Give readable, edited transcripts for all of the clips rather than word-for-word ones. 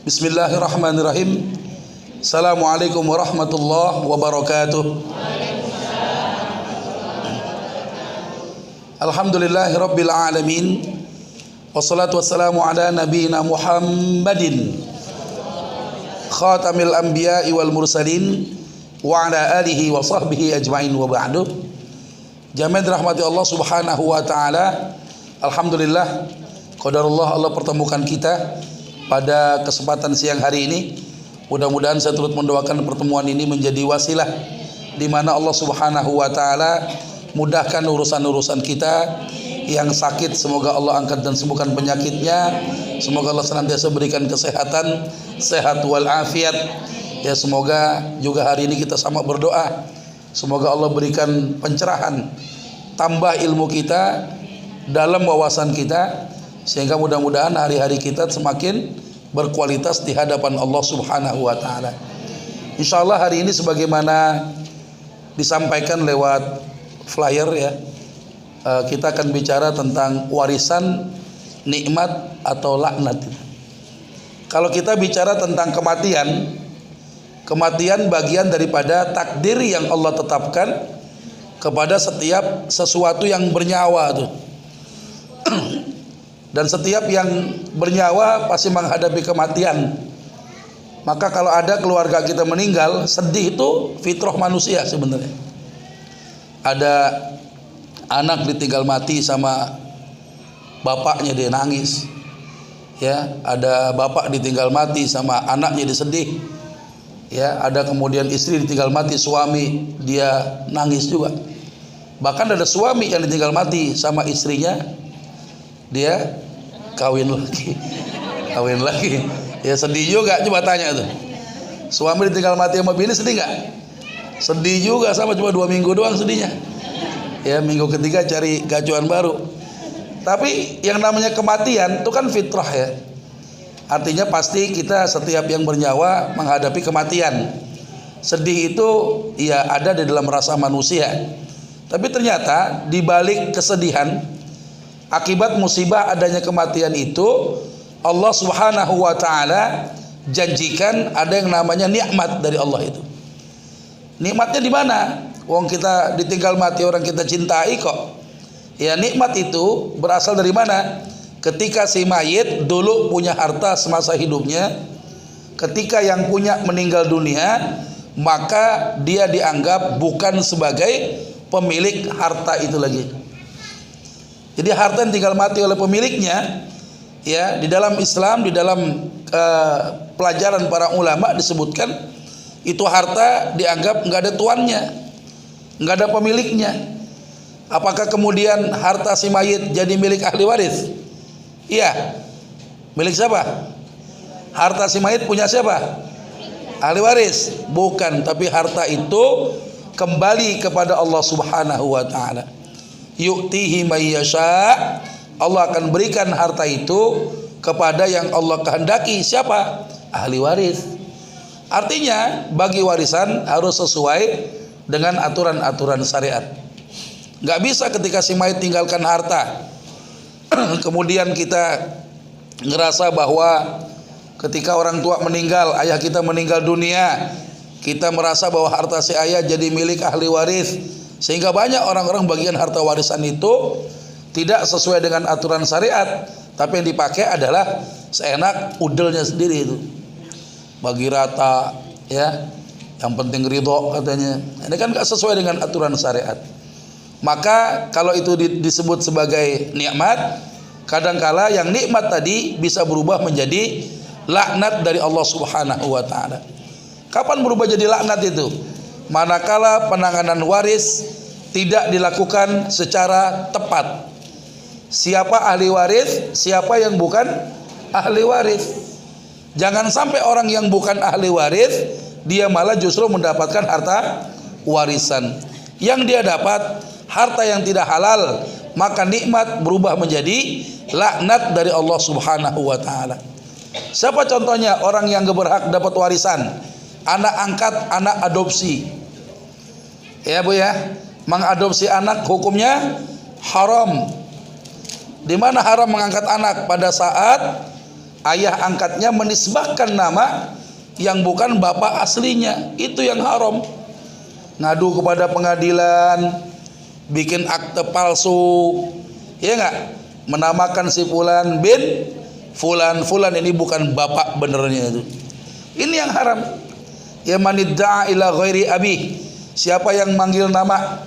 Bismillahirrahmanirrahim. Assalamualaikum warahmatullahi wabarakatuh. Alhamdulillahirabbil alamin. Wassalatu wassalamu ala nabiyyina Muhammadin khatamil anbiya'i wal mursalin wa ala alihi wa sahbihi ajma'in wa ba'du. Jamaah dirahmati Allah Subhanahu wa taala. Alhamdulillah qadarullah Allah pertemukan kita pada kesempatan siang hari ini. Mudah-mudahan saya turut mendoakan pertemuan ini menjadi wasilah di mana Allah Subhanahu wa taala mudahkan urusan-urusan kita. Yang sakit semoga Allah angkat dan sembuhkan penyakitnya. Semoga Allah senantiasa berikan kesehatan, sehat wal afiat. Ya, semoga juga hari ini kita sama berdoa. Semoga Allah berikan pencerahan, tambah ilmu kita, dalam wawasan kita, sehingga mudah-mudahan hari-hari kita semakin berkualitas di hadapan Allah Subhanahu wa taala. Insyaallah hari ini sebagaimana disampaikan lewat flyer ya, kita akan bicara tentang warisan, nikmat atau laknat. Kalau kita bicara tentang kematian, kematian bagian daripada takdir yang Allah tetapkan kepada setiap sesuatu yang bernyawa tuh. Dan setiap yang bernyawa pasti menghadapi kematian. Maka kalau ada keluarga kita meninggal, sedih itu fitrah manusia sebenarnya. Ada anak ditinggal mati sama bapaknya, dia nangis. Ya, ada bapak ditinggal mati sama anaknya, dia sedih. Ya, ada kemudian istri ditinggal mati suami, dia nangis juga. Bahkan ada suami yang ditinggal mati sama istrinya, dia kawin lagi. Ya sedih juga, coba tanya tuh. Suami ditinggal mati sama bini sedih nggak? Sedih juga, sama cuma 2 minggu doang sedihnya. Ya, minggu ketiga cari gacuan baru. Tapi yang namanya kematian itu kan fitrah ya. Artinya pasti kita setiap yang bernyawa menghadapi kematian. Sedih itu ya ada di dalam rasa manusia. Tapi ternyata di balik kesedihan akibat musibah adanya kematian itu, Allah Subhanahu wa taala janjikan ada yang namanya nikmat dari Allah itu. Nikmatnya di mana? Wong kita ditinggal mati orang kita cintai kok. Ya, nikmat itu berasal dari mana? Ketika si mayit dulu punya harta semasa hidupnya, ketika yang punya meninggal dunia, maka dia dianggap bukan sebagai pemilik harta itu lagi. Jadi harta yang tinggal mati oleh pemiliknya, ya, di dalam Islam, di dalam pelajaran para ulama disebutkan itu harta dianggap nggak ada tuannya, nggak ada pemiliknya. Apakah kemudian harta si mayit jadi milik ahli waris? Iya. Milik siapa? Harta si mayit punya siapa? Ahli waris? Bukan, tapi harta itu kembali kepada Allah Subhanahu wa taala. Yu'tihi may yasha. Allah akan berikan harta itu kepada yang Allah kehendaki. Siapa? Ahli waris. Artinya bagi warisan harus sesuai dengan aturan-aturan syariat. Gak bisa ketika si mayit tinggalkan harta kemudian kita ngerasa bahwa ketika orang tua meninggal, ayah kita meninggal dunia, kita merasa bahwa harta si ayah jadi milik ahli waris, sehingga banyak orang-orang bagian harta warisan itu tidak sesuai dengan aturan syariat, tapi yang dipakai adalah seenak udelnya sendiri itu, bagi rata ya, yang penting ridho katanya. Ini kan gak sesuai dengan aturan syariat. Maka kalau itu disebut sebagai nikmat, kadangkala yang nikmat tadi bisa berubah menjadi laknat dari Allah Subhanahu wa taala. Kapan berubah jadi laknat itu? Manakala penanganan waris tidak dilakukan secara tepat. Siapa ahli waris, siapa yang bukan ahli waris. Jangan sampai orang yang bukan ahli waris dia malah justru mendapatkan harta warisan. Yang dia dapat harta yang tidak halal, maka nikmat berubah menjadi laknat dari Allah Subhanahu wa taala. Siapa contohnya orang yang berhak dapat warisan? Anak angkat, anak adopsi. Ya Bu ya, mengadopsi anak hukumnya haram. Di mana haram mengangkat anak? Pada saat ayah angkatnya menisbahkan nama yang bukan bapak aslinya, itu yang haram. Ngadu kepada pengadilan, bikin akte palsu, ya enggak? Menamakan si fulan bin fulan, ini bukan bapak benernya itu. Ini yang haram. Ya manidda'a ila ghairi abi, siapa yang manggil nama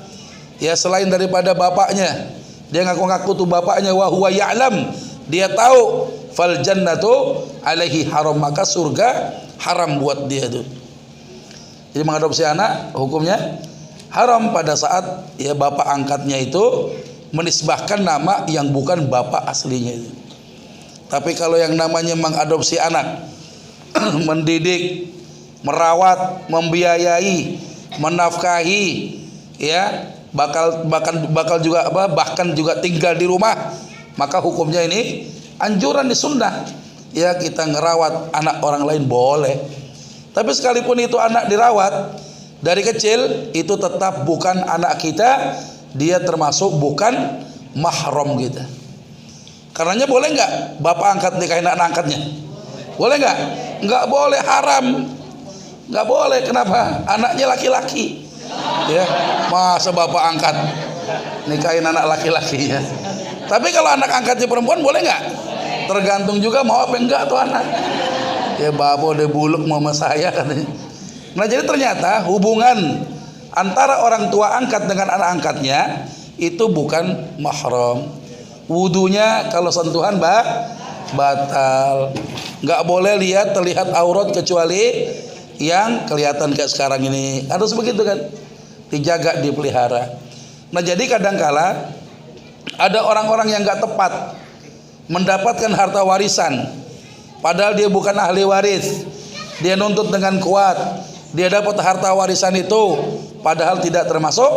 ya selain daripada bapaknya, dia ngaku-ngaku tuh bapaknya, wa huwa ya'lam, dia tahu, fal jannatu alaihi haram, maka surga haram buat dia tuh. Jadi mengadopsi anak hukumnya haram pada saat ya bapak angkatnya itu menisbahkan nama yang bukan bapak aslinya itu. Tapi kalau yang namanya mengadopsi anak, mendidik, merawat, membiayai, menafkahi, ya bahkan juga tinggal di rumah, maka hukumnya ini anjuran di sunnah. Ya kita ngerawat anak orang lain boleh, tapi sekalipun itu anak dirawat dari kecil, itu tetap bukan anak kita, dia termasuk bukan mahram kita. Karenanya boleh nggak bapak angkat nikahin anak angkatnya? Boleh nggak? Nggak boleh, haram. Nggak boleh. Kenapa? Anaknya laki-laki. Ya, masa bapak angkat nikahin anak laki-laki ya? Tapi kalau anak angkatnya perempuan boleh nggak? Tergantung juga mau apa enggak tuh anak. Ya bapak udah buluk mama saya katanya. Nah jadi ternyata hubungan antara orang tua angkat dengan anak angkatnya itu bukan mahram. Wudunya kalau sentuhan batal. Nggak boleh terlihat aurat kecuali yang kelihatan kayak sekarang ini. Harus begitu kan? Dijaga, dipelihara. Nah jadi kadangkala ada orang-orang yang nggak tepat mendapatkan harta warisan, padahal dia bukan ahli waris. Dia nuntut dengan kuat, dia dapat harta warisan itu, padahal tidak termasuk,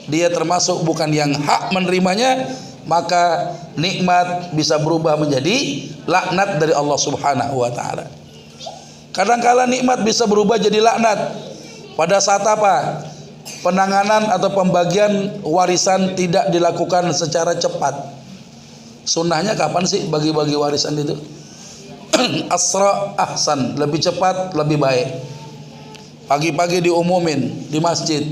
dia termasuk bukan yang hak menerimanya, maka nikmat bisa berubah menjadi laknat dari Allah Subhanahu wa taala. Kadangkala nikmat bisa berubah jadi laknat pada saat apa? Penanganan atau pembagian warisan tidak dilakukan secara cepat. Sunnahnya kapan sih bagi-bagi warisan itu? Asra ahsan, lebih cepat lebih baik. Pagi-pagi diumumin di masjid,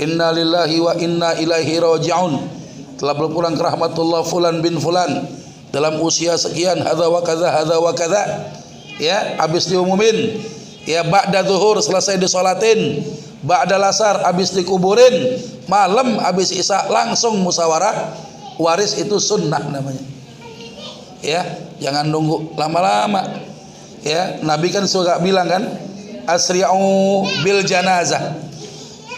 inna lillahi wa inna ilaihi raji'un, telah berpulang ke rahmatullah fulan bin fulan dalam usia sekian, hadza wa kadza, ya habis diumumin, ya ba'da zuhur selesai disolatin, ba'da lasar habis dikuburin, malam habis isya langsung musyawarah waris. Itu sunnah namanya. Ya, jangan nunggu lama-lama. Ya, Nabi kan suka bilang kan, asri'u bil janazah,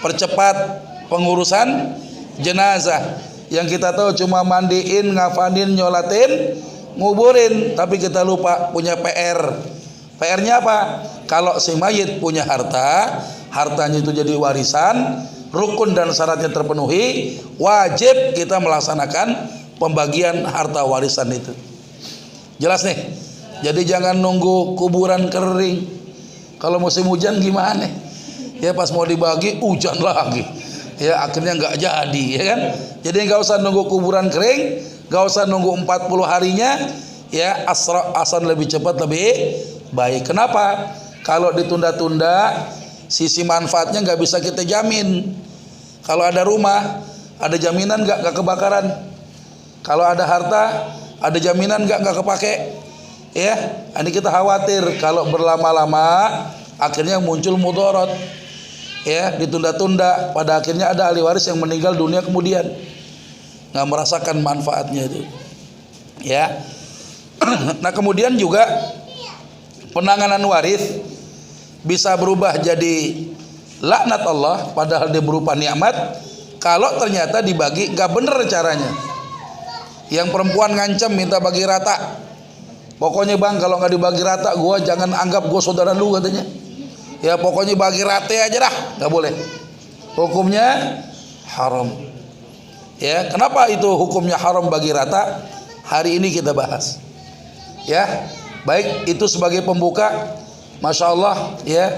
percepat pengurusan jenazah. Yang kita tahu cuma mandiin, ngafanin, nyolatin, nguburin, tapi kita lupa punya PR. PR-nya apa? Kalau si mayit punya harta, hartanya itu jadi warisan, rukun dan syaratnya terpenuhi, wajib kita melaksanakan pembagian harta warisan itu. Jelas nih? Jadi jangan nunggu kuburan kering. Kalau musim hujan gimana? Ya pas mau dibagi hujan lagi. Ya akhirnya nggak jadi, ya kan? Jadi nggak usah nunggu kuburan kering, nggak usah nunggu 40 harinya. Ya asal lebih cepat lebih baik. Kenapa? Kalau ditunda-tunda, sisi manfaatnya nggak bisa kita jamin. Kalau ada rumah, ada jaminan nggak kebakaran. Kalau ada harta, ada jaminan nggak kepake. Ya, ini kita khawatir kalau berlama-lama akhirnya muncul mudarat. Ya, ditunda-tunda, pada akhirnya ada ahli waris yang meninggal dunia kemudian nggak merasakan manfaatnya itu. Ya, nah kemudian juga penanganan waris bisa berubah jadi laknat Allah, padahal dia berupa nikmat kalau ternyata dibagi nggak bener caranya. Yang perempuan ngancam minta bagi rata, pokoknya bang kalau nggak dibagi rata gua jangan anggap gua saudara lu katanya. Ya pokoknya bagi rata aja dah, nggak boleh. Hukumnya haram. Ya kenapa itu hukumnya haram bagi rata? Hari ini kita bahas. Ya baik, itu sebagai pembuka. Masya Allah ya.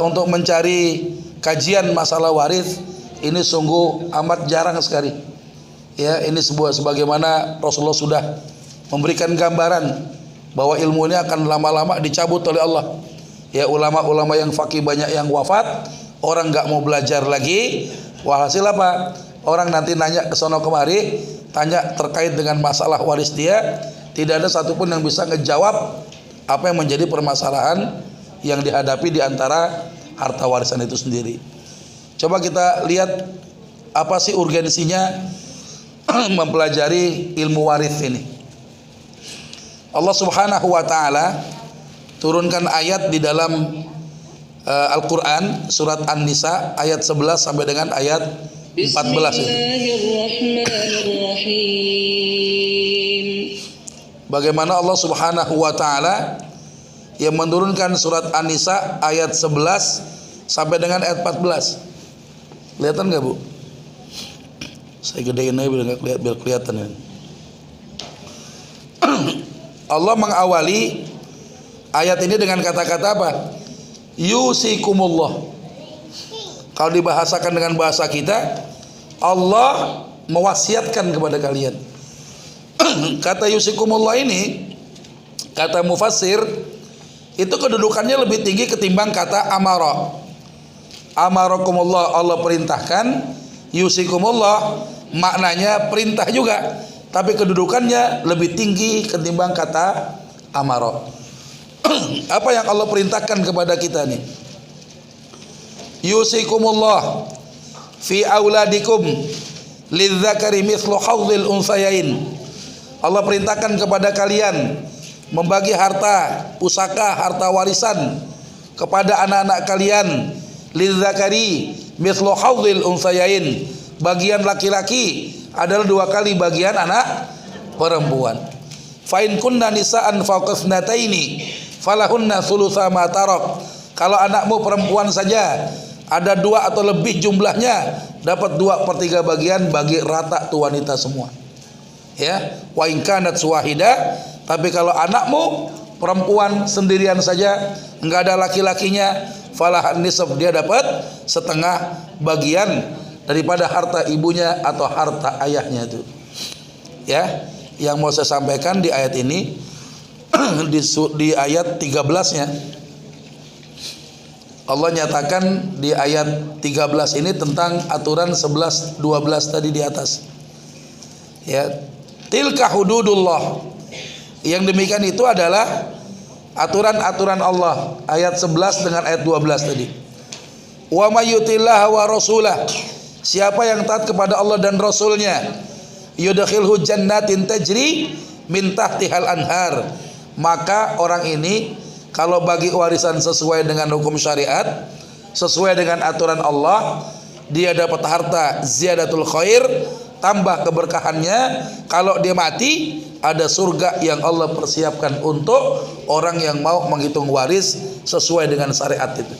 Untuk mencari kajian masalah waris ini sungguh amat jarang sekali. Ya, ini sebagaimana Rasulullah sudah memberikan gambaran bahwa ilmu ini akan lama-lama dicabut oleh Allah. Ya, ulama-ulama yang faqih banyak yang wafat, orang nggak mau belajar lagi. Walhasil apa? Orang nanti nanya ke sono kemari, tanya terkait dengan masalah waris dia, tidak ada satupun yang bisa ngejawab apa yang menjadi permasalahan yang dihadapi di antara harta warisan itu sendiri. Coba kita lihat apa sih urgensinya mempelajari ilmu waris ini. Allah Subhanahu wa taala turunkan ayat di dalam Al-Qur'an surat An-Nisa ayat 11 sampai dengan ayat 14 ini. Bagaimana Allah Subhanahu wa taala yang menurunkan surat An-Nisa ayat 11 sampai dengan ayat 14. Kelihatan enggak, Bu? Saya gedein aja biar kelihatan ya. Allah mengawali ayat ini dengan kata-kata apa? Yusikumullah. Kalau dibahasakan dengan bahasa kita, Allah mewasiatkan kepada kalian. Kata yusikumullah ini, kata mufassir, itu kedudukannya lebih tinggi ketimbang kata amara. Amarakumullah, Allah perintahkan. Yusikumullah maknanya perintah juga, tapi kedudukannya lebih tinggi ketimbang kata amara. Apa yang Allah perintahkan kepada kita nih? Yusikumullah fi auladikum lidzakari mithlu hadzil unsayain. Allah perintahkan kepada kalian membagi harta pusaka, harta warisan kepada anak-anak kalian. Lidzakari mithlu hadzil unsayain. Bagian laki-laki adalah 2 kali bagian anak perempuan. Fa in kunna nisaan fawqa thnataini falahunna thulutsa ma tarak. Kalau anakmu perempuan saja ada 2 atau lebih jumlahnya, dapat 2/3 bagian, bagi rata tuh wanita semua. Ya, wa in kanat suwahida, tapi kalau anakmu perempuan sendirian saja, enggak ada laki-lakinya, falahan nisab, dia dapat setengah bagian daripada harta ibunya atau harta ayahnya itu. Ya, yang mau saya sampaikan di ayat ini di ayat 13-nya Allah nyatakan di ayat 13 ini tentang aturan 11 12 tadi di atas. Ya, tilka hududullah. Yang demikian itu adalah aturan-aturan Allah, ayat 11 dengan ayat 12 tadi. Wa may yutillaha wa rasulah, siapa yang taat kepada Allah dan Rasulnya, yudkhilhu jannatin tajri min tahtihal anhar, maka orang ini kalau bagi warisan sesuai dengan hukum syariat, sesuai dengan aturan Allah, dia dapat harta ziyadatul khair, tambah keberkahannya. Kalau dia mati, ada surga yang Allah persiapkan untuk orang yang mau menghitung waris sesuai dengan syariat itu.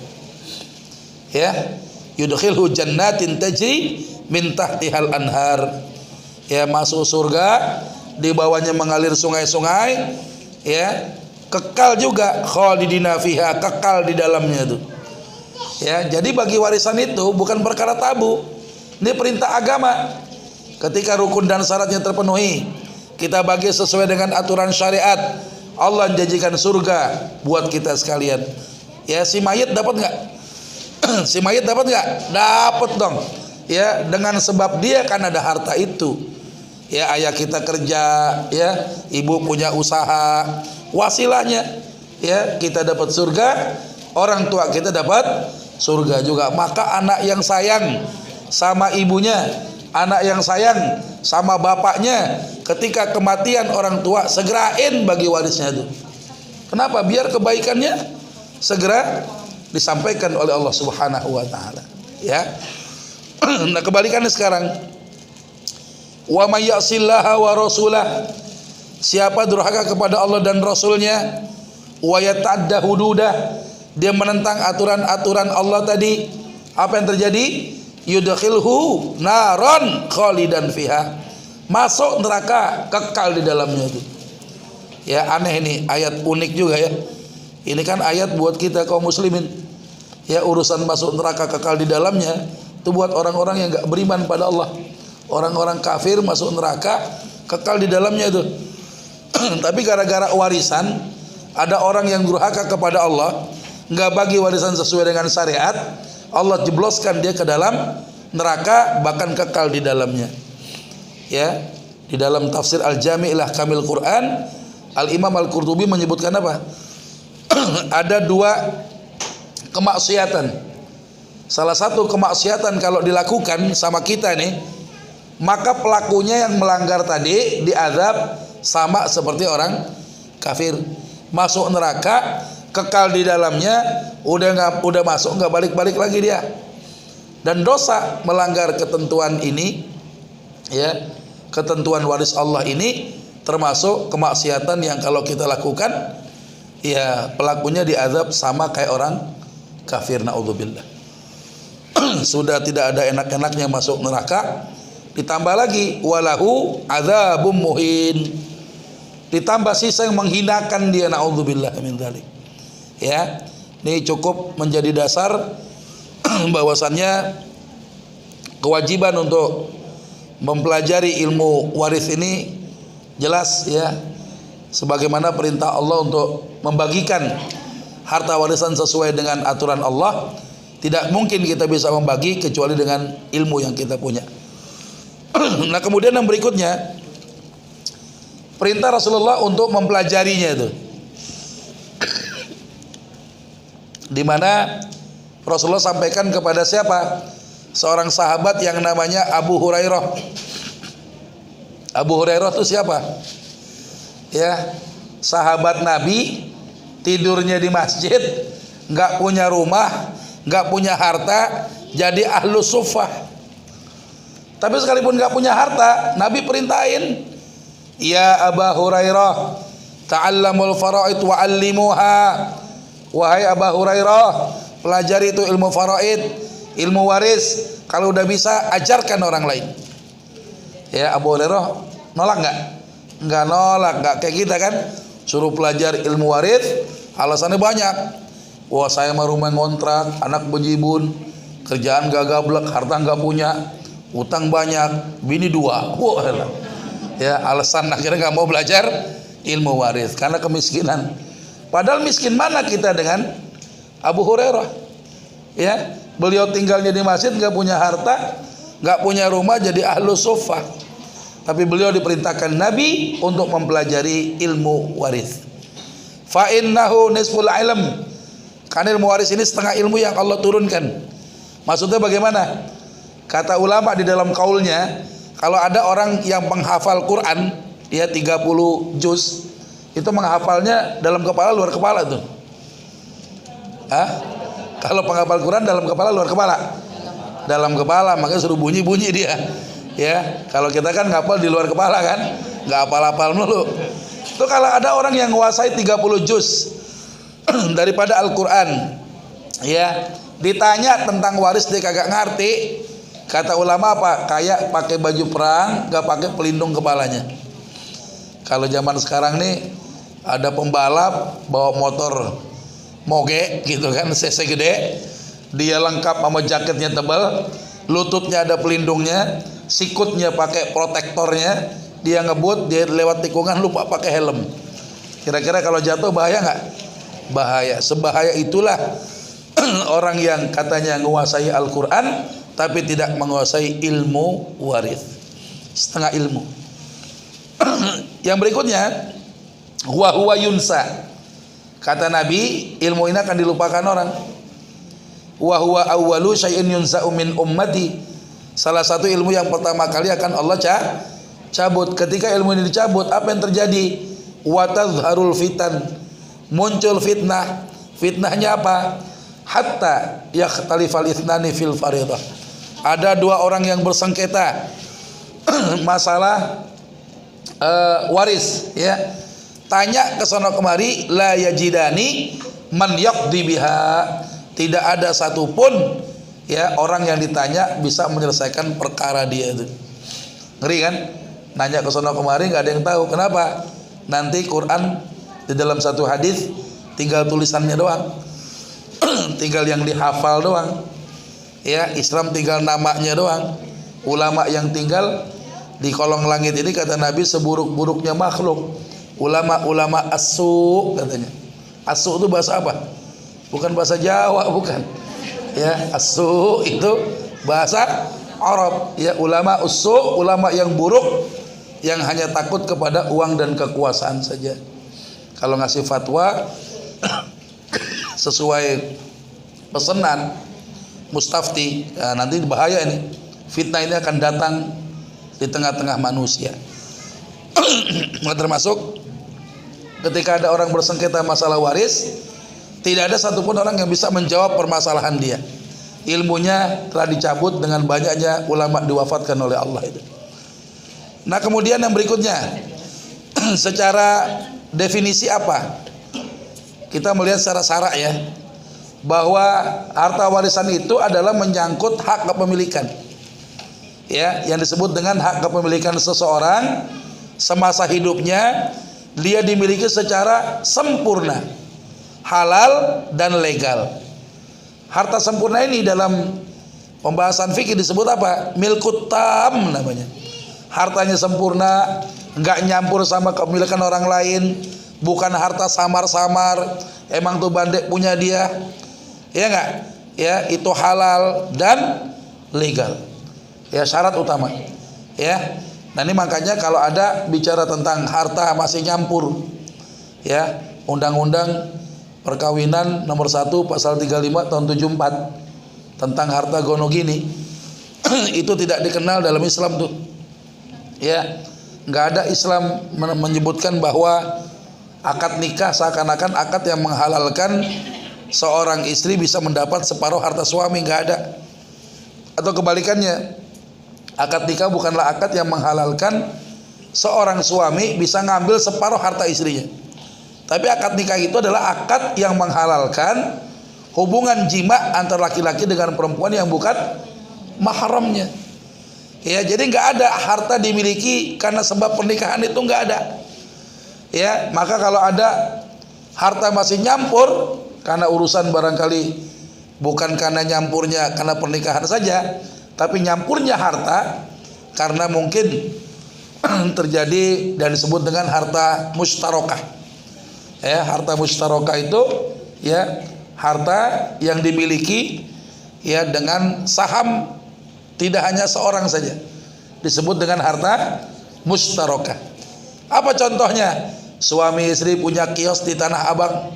Ya, yudkhilhu jannatin tajri min tahtihal anhar. Ya, masuk surga, di bawahnya mengalir sungai-sungai, ya, kekal juga, khalidina fiha, kekal di dalamnya itu. Ya, jadi bagi warisan itu bukan perkara tabu. Ini perintah agama. Ketika rukun dan syaratnya terpenuhi, kita bagi sesuai dengan aturan syariat, Allah janjikan surga buat kita sekalian. Ya, si mayit dapat nggak? Si mayit dapat nggak? Dapat dong. Ya, dengan sebab dia kan ada harta itu. Ya, ayah kita kerja, ya, ibu punya usaha, wasilahnya, ya, kita dapat surga, orang tua kita dapat surga juga. Maka anak yang sayang sama ibunya, anak yang sayang sama bapaknya, ketika kematian orang tua segerain bagi warisnya itu. Kenapa? Biar kebaikannya segera disampaikan oleh Allah Subhanahu wa taala. Ya. Nah, kebalikannya sekarang. Wa may ya'sillaha wa rasulah, siapa durhaka kepada Allah dan Rasulnya, wa yata'adda hududah, dia menentang aturan-aturan Allah tadi, apa yang terjadi? Yudkhilhu naron khalidan fiha, masuk neraka, kekal di dalamnya itu. Ya, aneh ini, ayat unik juga ya. Ini kan ayat buat kita kaum muslimin. Ya, urusan masuk neraka kekal di dalamnya itu buat orang-orang yang enggak beriman pada Allah. Orang-orang kafir masuk neraka kekal di dalamnya itu. Tapi gara-gara warisan, ada orang yang durhaka kepada Allah, nggak bagi warisan sesuai dengan syariat, Allah jebloskan dia ke dalam neraka, bahkan kekal di dalamnya. Ya, di dalam tafsir Al-Jami' ila Kamil Quran, Al-Imam Al-Qurtubi menyebutkan apa? Ada dua kemaksiatan. Salah satu kemaksiatan kalau dilakukan sama kita nih, maka pelakunya yang melanggar tadi diazab sama seperti orang kafir, masuk neraka, kekal di dalamnya, udah masuk nggak balik-balik lagi dia. Dan dosa melanggar ketentuan ini, ya, ketentuan waris Allah ini termasuk kemaksiatan yang kalau kita lakukan, ya pelakunya diazab sama kayak orang kafir, naudzubillah. Sudah tidak ada enak-enaknya masuk neraka, ditambah lagi walahu adzabum muhin, ditambah sisa yang menghinakan dia, naudzubillah min dzalik. Ya, ini cukup menjadi dasar bahwasannya kewajiban untuk mempelajari ilmu waris ini jelas, ya, sebagaimana perintah Allah untuk membagikan harta warisan sesuai dengan aturan Allah. Tidak mungkin kita bisa membagi kecuali dengan ilmu yang kita punya. Nah, kemudian yang berikutnya, perintah Rasulullah untuk mempelajarinya itu, di mana Rasulullah sampaikan kepada siapa? Seorang sahabat yang namanya Abu Hurairah. Abu Hurairah itu siapa? Ya, sahabat Nabi, tidurnya di masjid, nggak punya rumah, nggak punya harta, jadi ahlus suffah. Tapi sekalipun nggak punya harta, Nabi perintahin, ya Abu Hurairah, ta'allamul faraid wa 'allimuha. Wahai Abu Hurairah, pelajari itu ilmu faraid, ilmu waris. Kalau udah bisa, ajarkan orang lain. Ya, Abu Hurairah nolak nggak? Nggak nolak, nggak kayak kita kan, suruh pelajar ilmu waris, alasannya banyak. Wah, saya mah rumah ngontrak, anak bejibun, kerjaan gak gablek, harta gak punya, utang banyak, bini 2. Wah, ya, alasan akhirnya gak mau belajar ilmu waris karena kemiskinan. Padahal miskin mana kita dengan Abu Hurairah? Ya, beliau tinggalnya di masjid, gak punya harta, gak punya rumah, jadi ahlus suffah. Tapi beliau diperintahkan Nabi untuk mempelajari ilmu waris. Fa innahu nisful ilm. Karena ilmu waris ini setengah ilmu yang Allah turunkan. Maksudnya bagaimana? Kata ulama di dalam kaulnya, kalau ada orang yang menghafal Quran, ya 30 juz, itu menghafalnya dalam kepala luar kepala tuh. Hah? Kalau penghafal Quran dalam kepala luar kepala? Dalam kepala, makanya suruh bunyi-bunyi dia. Ya, kalau kita kan ngapal di luar kepala kan, nggak hafal-hafal mulu. Itu kalau ada orang yang menguasai 30 juz daripada Al-Quran, ya, ditanya tentang waris dia kagak ngerti, kata ulama apa? Kayak pakai baju perang, gak pakai pelindung kepalanya. Kalau zaman sekarang nih ada pembalap bawa motor moge gitu kan, cc gede, dia lengkap sama jaketnya tebal, lututnya ada pelindungnya, sikutnya pakai protektornya, dia ngebut, dia lewat tikungan lupa pakai helm. Kira-kira kalau jatuh bahaya nggak? Bahaya. Sebahaya itulah orang yang katanya menguasai Al-Quran tapi tidak menguasai ilmu waris, setengah ilmu. Yang berikutnya, huwa yunsa. Kata Nabi, ilmu ini akan dilupakan orang. Wa huwa awwalu syai'in yunsa'u min ummati. Salah satu ilmu yang pertama kali akan Allah cabut. Ketika ilmu ini dicabut, apa yang terjadi? Wa tadhharul fitan. Muncul fitnah. Fitnahnya apa? Hatta yakhtalifal ithnani fil faridah. Ada dua orang yang bersengketa masalah waris, ya. Tanya ke sono kemari, la yajidani man yaqdi biha. Tidak ada satupun, ya, orang yang ditanya bisa menyelesaikan perkara dia itu. Ngeri kan? Nanya ke sono kemari nggak ada yang tahu. Kenapa? Nanti Quran di dalam satu hadis tinggal tulisannya doang. Tinggal yang dihafal doang. Ya, Islam tinggal namanya doang. Ulama yang tinggal di kolong langit ini, kata Nabi, seburuk-buruknya makhluk ulama-ulama as-su katanya. As-su itu bahasa apa? Bukan bahasa Jawa, bukan. Ya, as-su itu bahasa Arab. Ya, ulama as-su, ulama yang buruk yang hanya takut kepada uang dan kekuasaan saja. Kalau ngasih fatwa sesuai pesanan mustafti, ya nanti bahaya ini. Fitnah ini akan datang di tengah-tengah manusia. Termasuk ketika ada orang bersengketa masalah waris, tidak ada satupun orang yang bisa menjawab permasalahan dia. Ilmunya telah dicabut dengan banyaknya ulama diwafatkan oleh Allah itu. Nah, kemudian yang berikutnya, secara definisi apa? Kita melihat secara syarak ya, bahwa harta warisan itu adalah menyangkut hak kepemilikan. Ya, yang disebut dengan hak kepemilikan seseorang semasa hidupnya, dia dimiliki secara sempurna, halal dan legal. Harta sempurna ini dalam pembahasan fikih disebut apa? Milkut tam namanya. Hartanya sempurna, nggak nyampur sama kepemilikan orang lain, bukan harta samar-samar, emang tuh bandek punya dia, ya nggak? Ya, itu halal dan legal. Ya, syarat utama. Ya, nah ini makanya kalau ada bicara tentang harta masih nyampur, ya, Undang-Undang Perkawinan nomor 1 pasal 35 tahun 74 tentang harta gono gini itu tidak dikenal dalam Islam tuh. Ya, nggak ada Islam menyebutkan bahwa akad nikah seakan-akan akad yang menghalalkan seorang istri bisa mendapat separuh harta suami, nggak ada. Atau kebalikannya, akad nikah bukanlah akad yang menghalalkan seorang suami bisa ngambil separuh harta istrinya. Tapi akad nikah itu adalah akad yang menghalalkan hubungan jima antara laki-laki dengan perempuan yang bukan mahramnya. Ya, jadi nggak ada harta dimiliki karena sebab pernikahan, itu nggak ada. Ya, maka kalau ada harta masih nyampur karena urusan barangkali bukan karena nyampurnya karena pernikahan saja, tapi nyampurnya harta karena mungkin terjadi dan disebut dengan harta mustarokah. Ya, harta mustarokah itu ya harta yang dimiliki ya dengan saham, tidak hanya seorang saja, disebut dengan harta mustarokah. Apa contohnya? Suami istri punya kios di Tanah Abang,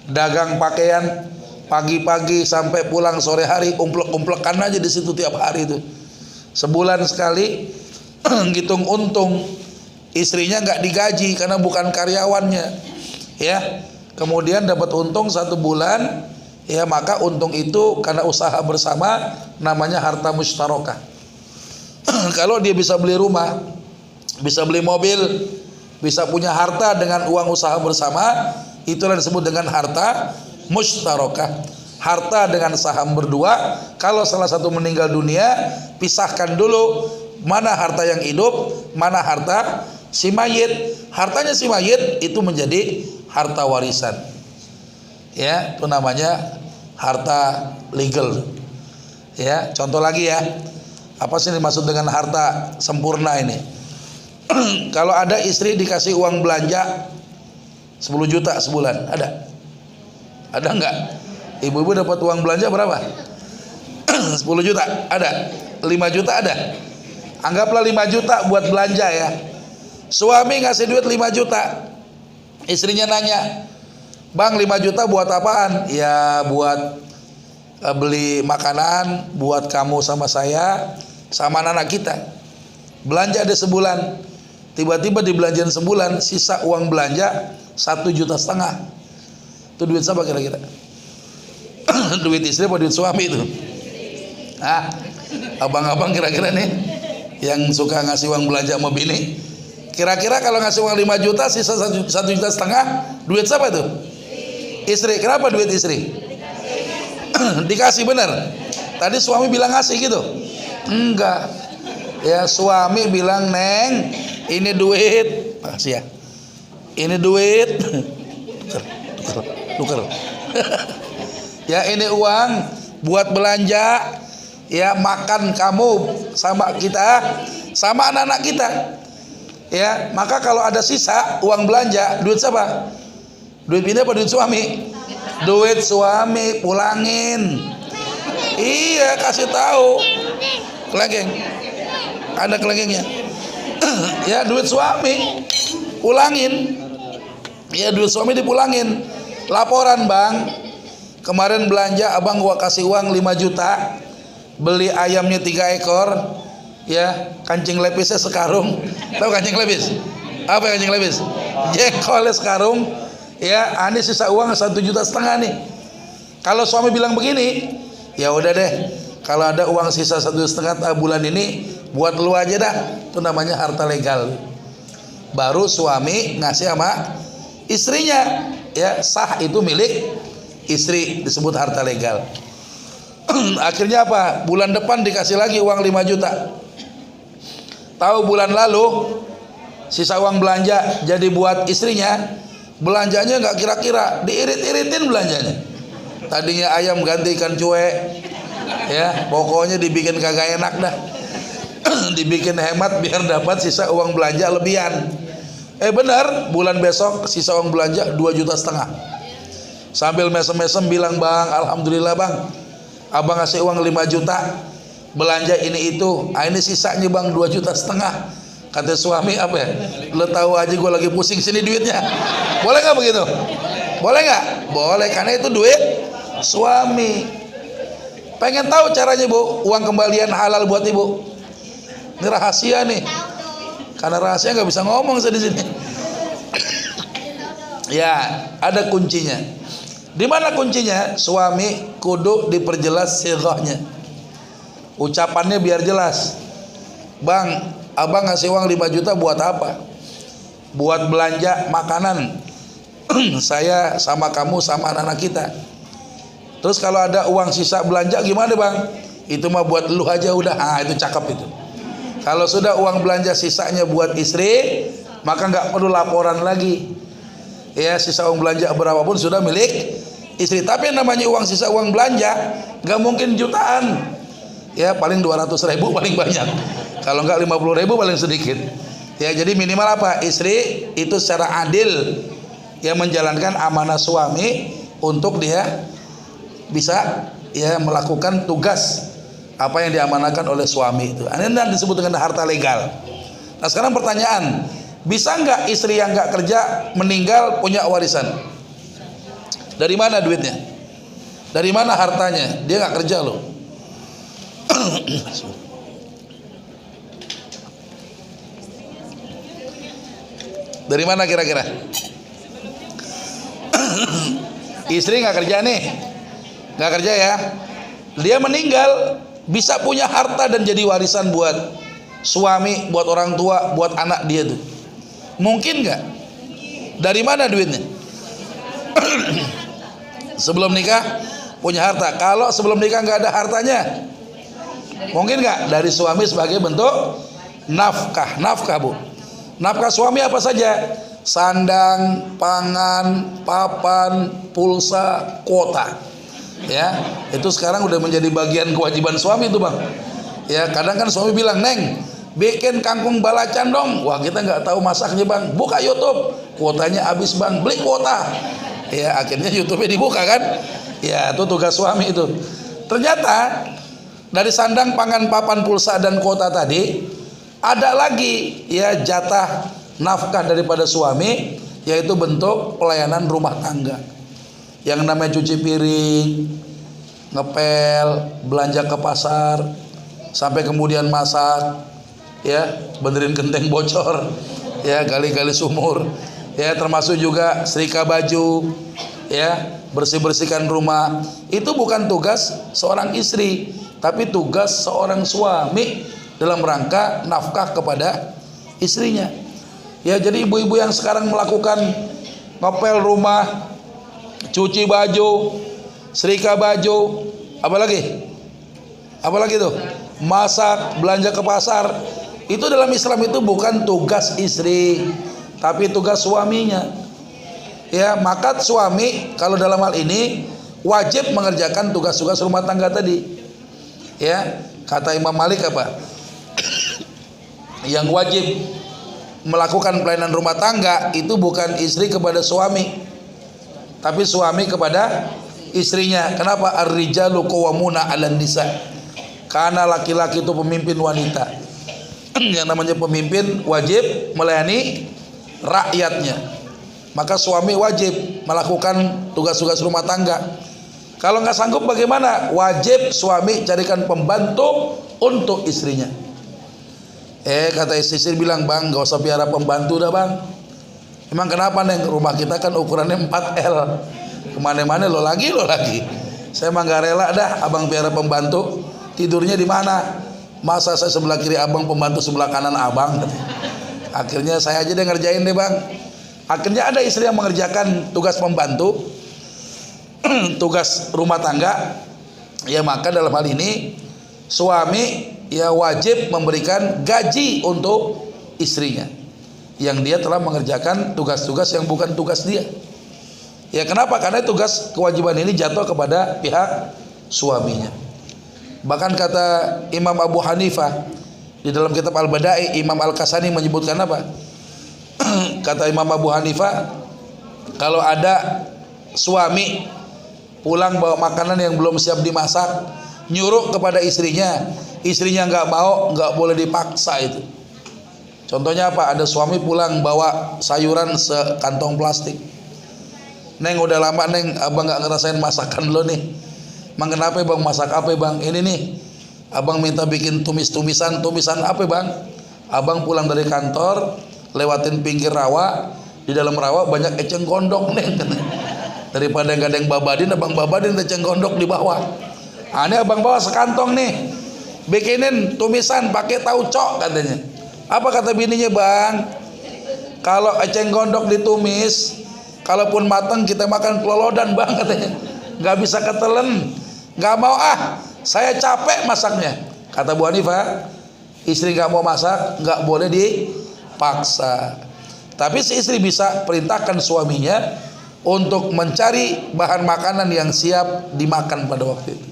dagang pakaian, pagi-pagi sampai pulang sore hari, umplek-umplekan aja di situ tiap hari itu. Sebulan sekali ngitung untung, istrinya nggak digaji karena bukan karyawannya. Ya, kemudian dapat untung 1 bulan, ya maka untung itu karena usaha bersama, namanya harta mustarokah. Kalau dia bisa beli rumah, bisa beli mobil, bisa punya harta dengan uang usaha bersama, itulah disebut dengan harta mustarokah. Harta dengan saham berdua. Kalau salah satu meninggal dunia, pisahkan dulu mana harta yang hidup, mana harta si mayit. Hartanya si mayit itu menjadi harta warisan. Ya, itu namanya harta legal. Ya, contoh lagi ya. Apa sih dimaksud dengan harta sempurna ini? Kalau ada istri dikasih uang belanja 10 juta sebulan, ada? Ada enggak? Ibu-ibu dapat uang belanja berapa? 10 juta, ada? 5 juta ada? Anggaplah 5 juta buat belanja ya. Suami ngasih duit 5 juta. Istrinya nanya, "Bang, 5 juta buat apaan?" "Ya buat beli makanan buat kamu sama saya sama anak kita. Belanja ada sebulan." Tiba-tiba di belanjaan sebulan sisa uang belanja 1,5 juta. Itu duit siapa kira-kira? Duit istri apa duit suami itu? Ah, abang-abang kira-kira nih yang suka ngasih uang belanja sama bini, kira-kira kalau ngasih uang 5 juta sisa 1,5 juta, duit siapa itu? Istri. Kenapa duit istri? Dikasih bener. Tadi suami bilang ngasih gitu? Enggak. Ya, suami bilang, "Neng, ini duit." Makasih ya. Ini duit. Tuker. Ya, ini uang buat belanja, ya makan kamu sama kita, sama anak-anak kita. Ya, maka kalau ada sisa uang belanja, duit siapa? Duit bini apa duit suami? Duit suami, pulangin. Iya, kasih tahu. Kelengking. Ada kelengkingnya. Ya, duit suami pulangin. Ya, duit suami dipulangin. Laporan, Bang. Kemarin belanja abang gua kasih uang 5 juta. Beli ayamnya 3 ekor. Ya, kancing lepisnya sekarung. Tahu kancing lepis? Apa kancing lepis? Jengkolnya sekarung. Ya, ini sisa uang 1,5 juta nih. Kalau suami bilang begini, ya udah deh. Kalau ada uang sisa 1,5 juta bulan ini, buat lu aja dah. Itu namanya harta legal. Baru suami ngasih sama istrinya. Ya, sah itu milik istri, disebut harta legal. Akhirnya apa? Bulan depan dikasih lagi uang 5 juta. Tahu bulan lalu sisa uang belanja jadi buat istrinya. Belanjanya nggak kira-kira, diirit-iritin belanjanya. Tadinya ayam ganti ikan cuek. Ya, pokoknya dibikin kagak enak dah. Dibikin hemat biar dapat sisa uang belanja lebihan. Benar, bulan besok sisa uang belanja 2,5 juta. Sambil mesem-mesem bilang, Bang, alhamdulillah Bang, abang ngasih uang 5 juta belanja ini itu. Ini sisanya Bang 2,5 juta. Kata suami apa ya? Lo tahu aja gue lagi pusing sini duitnya. Boleh nggak begitu? Boleh nggak? Boleh, karena itu duit suami. Pengen tahu caranya Bu, uang kembalian halal buat ibu? Ini rahasia nih. Karena rahasia nggak bisa ngomong saya di sini. Ya, ada kuncinya. Di mana kuncinya? Suami kudu diperjelas sighahnya. Ucapannya biar jelas. Bang, abang ngasih uang 5 juta buat apa? Buat belanja makanan. Saya sama kamu sama anak-anak kita. Terus kalau ada uang sisa belanja gimana Bang? Itu mah buat lu aja udah. Itu cakep itu. Kalau sudah uang belanja sisanya buat istri, maka nggak perlu laporan lagi. Ya, sisa uang belanja berapapun sudah milik istri. Tapi yang namanya uang sisa uang belanja nggak mungkin jutaan. Ya, paling 200.000 paling banyak. Kalau nggak 50.000 paling sedikit. Ya, jadi minimal apa? Istri itu secara adil yang menjalankan amanah suami untuk dia bisa ya melakukan tugas apa yang diamanahkan oleh suami itu. Ini disebut dengan harta legal. Nah, sekarang pertanyaan, bisa nggak istri yang nggak kerja meninggal punya warisan? Dari mana duitnya? Dari mana hartanya? Dia nggak kerja loh. Dari mana kira-kira? Istri nggak kerja nih, nggak kerja ya. Dia meninggal, bisa punya harta dan jadi warisan buat suami, buat orang tua, buat anak dia tuh. Mungkin nggak? Dari mana duitnya? Sebelum nikah punya harta. Kalau sebelum nikah nggak ada hartanya, mungkin nggak? Dari suami sebagai bentuk nafkah. Nafkah Bu. Nafkah suami apa saja? Sandang, pangan, papan, pulsa, kuota. Ya, itu sekarang udah menjadi bagian kewajiban suami itu Bang. Ya, kadang kan suami bilang, Neng, bikin kangkung balacan dong. Wah, kita nggak tahu masaknya Bang. Buka YouTube, kuotanya habis Bang, beli kuota. Ya, akhirnya YouTube-nya dibuka kan. Ya, itu tugas suami itu. Ternyata dari sandang, pangan, papan, pulsa dan kuota tadi ada lagi ya jatah nafkah daripada suami, yaitu bentuk pelayanan rumah tangga. Yang namanya cuci piring, ngepel, belanja ke pasar, sampai kemudian masak, ya, benerin genteng bocor, ya, gali-gali sumur, ya, termasuk juga setrika baju, ya, bersih-bersihkan rumah. Itu bukan tugas seorang istri, tapi tugas seorang suami dalam rangka nafkah kepada istrinya. Ya, jadi ibu-ibu yang sekarang melakukan ngepel rumah, cuci baju, setrika baju, apalagi tuh, masak, belanja ke pasar, itu dalam Islam itu bukan tugas istri, tapi tugas suaminya. Ya, maka suami kalau dalam hal ini wajib mengerjakan tugas-tugas rumah tangga tadi. Ya, kata Imam Malik apa? Yang wajib melakukan pelayanan rumah tangga itu bukan istri kepada suami, tapi suami kepada istrinya. Kenapa? Ar-rijalu qawwamuna 'alan nisa. Karena laki-laki itu pemimpin wanita. Yang namanya pemimpin wajib melayani rakyatnya. Maka suami wajib melakukan tugas-tugas rumah tangga. Kalau nggak sanggup bagaimana? Wajib suami carikan pembantu untuk istrinya. Kata istri bilang, bang, gak usah piara pembantu dah bang. Emang kenapa neng? Rumah kita kan ukurannya 4L. Kemana-mana lo lagi. Saya emang gak rela dah abang piara pembantu. Tidurnya di mana? Masa saya sebelah kiri abang, pembantu sebelah kanan abang. Akhirnya saya aja deh ngerjain deh bang. Akhirnya ada istri yang mengerjakan tugas pembantu, tugas rumah tangga. Ya maka dalam hal ini suami ya wajib memberikan gaji untuk istrinya yang dia telah mengerjakan tugas-tugas yang bukan tugas dia. Ya kenapa? Karena tugas kewajiban ini jatuh kepada pihak suaminya. Bahkan kata Imam Abu Hanifah di dalam kitab Al-Bada'i, Imam Al-Kasani menyebutkan apa? Kata Imam Abu Hanifah, kalau ada suami pulang bawa makanan yang belum siap dimasak, nyuruh kepada istrinya nggak mau, nggak boleh dipaksa itu. Contohnya apa? Ada suami pulang bawa sayuran sekantong plastik. Neng udah lama neng abang nggak ngerasain masakan lo nih. Mang kenapa bang, masak apa bang? Ini nih abang minta bikin tumisan apa bang? Abang pulang dari kantor lewatin pinggir rawa, di dalam rawa banyak eceng gondok neng. Daripada gak ada yang babadin, abang babadin eceng gondok di bawah. Ini abang bawa sekantong nih, bikinin tumisan pakai tauco katanya. Apa kata bininya bang? Kalau eceng gondok ditumis, kalaupun matang kita makan pelolodan bang katanya. Gak bisa ketelen, gak mau saya capek masaknya. Kata Bu Hanifah, istri gak mau masak gak boleh dipaksa. Tapi si istri bisa perintahkan suaminya untuk mencari bahan makanan yang siap dimakan pada waktu itu.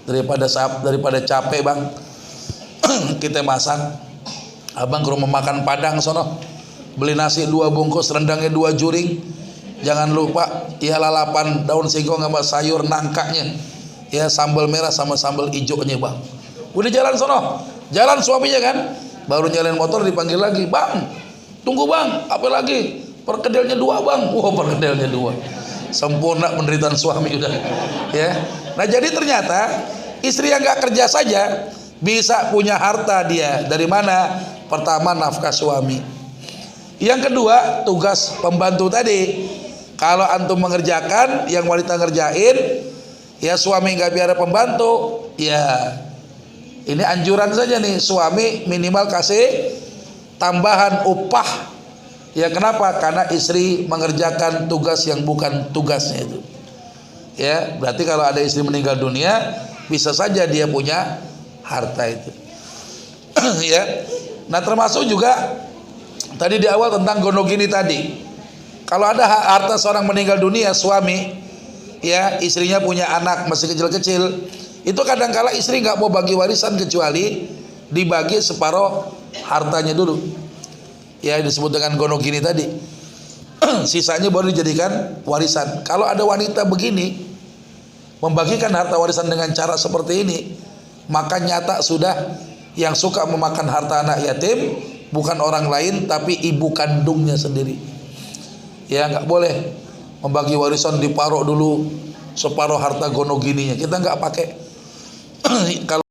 Daripada capek bang, kita masak. Abang ke rumah makan Padang sono, beli nasi 2 bungkus, rendangnya 2 juring. Jangan lupa ya lalapan daun singkong sama sayur nangkanya, ya sambal merah sama sambal hijaunya bang. Udah jalan sono, jalan suaminya kan, baru nyalain motor dipanggil lagi, bang, tunggu bang, apa lagi? Perkedelnya 2 bang. Wah, perkedelnya 2. Sempurna penderitaan suami udah. Ya. Nah jadi ternyata istri yang gak kerja saja bisa punya harta dia. Dari mana? Pertama nafkah suami. Yang kedua tugas pembantu tadi. Kalau antum mengerjakan, yang wanita ngerjain, ya suami gak biara pembantu, ya ini anjuran saja nih, suami minimal kasih tambahan upah. Ya kenapa? Karena istri mengerjakan tugas yang bukan tugasnya itu. Ya, berarti kalau ada istri meninggal dunia, bisa saja dia punya harta itu. Ya. Nah, termasuk juga tadi di awal tentang gonogini tadi. Kalau ada harta seorang meninggal dunia, suami, ya istrinya punya anak masih kecil-kecil, itu kadang-kala istri nggak mau bagi warisan kecuali dibagi separuh hartanya dulu. Ya disebut dengan gonogini tadi. Sisanya baru dijadikan warisan. Kalau ada wanita begini membagikan harta warisan dengan cara seperti ini, maka nyata sudah yang suka memakan harta anak yatim bukan orang lain tapi ibu kandungnya sendiri. Ya nggak boleh membagi warisan diparuh dulu separuh harta gonogininya. Kita nggak pakai. Kalau